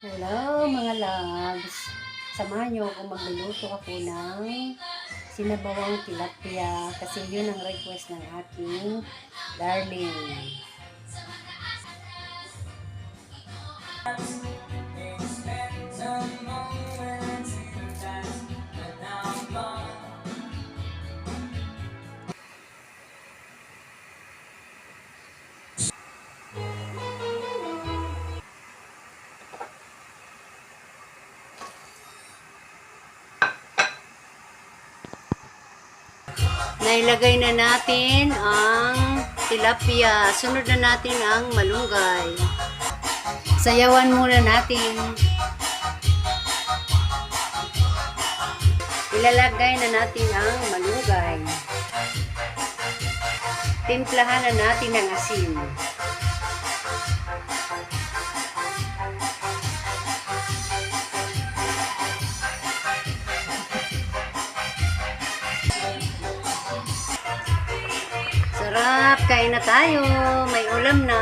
Hello mga loves! Samahan niyo ako magluluto ako ng sinabawang tilapia kasi yun ang request ng aking darling. Nailagay na natin ang tilapia. Sunod na natin ang malunggay. Sayawan muna natin. Ilalagay na natin ang malunggay. Timplahan na natin ang asin. Sarap, kain na tayo. May ulam na.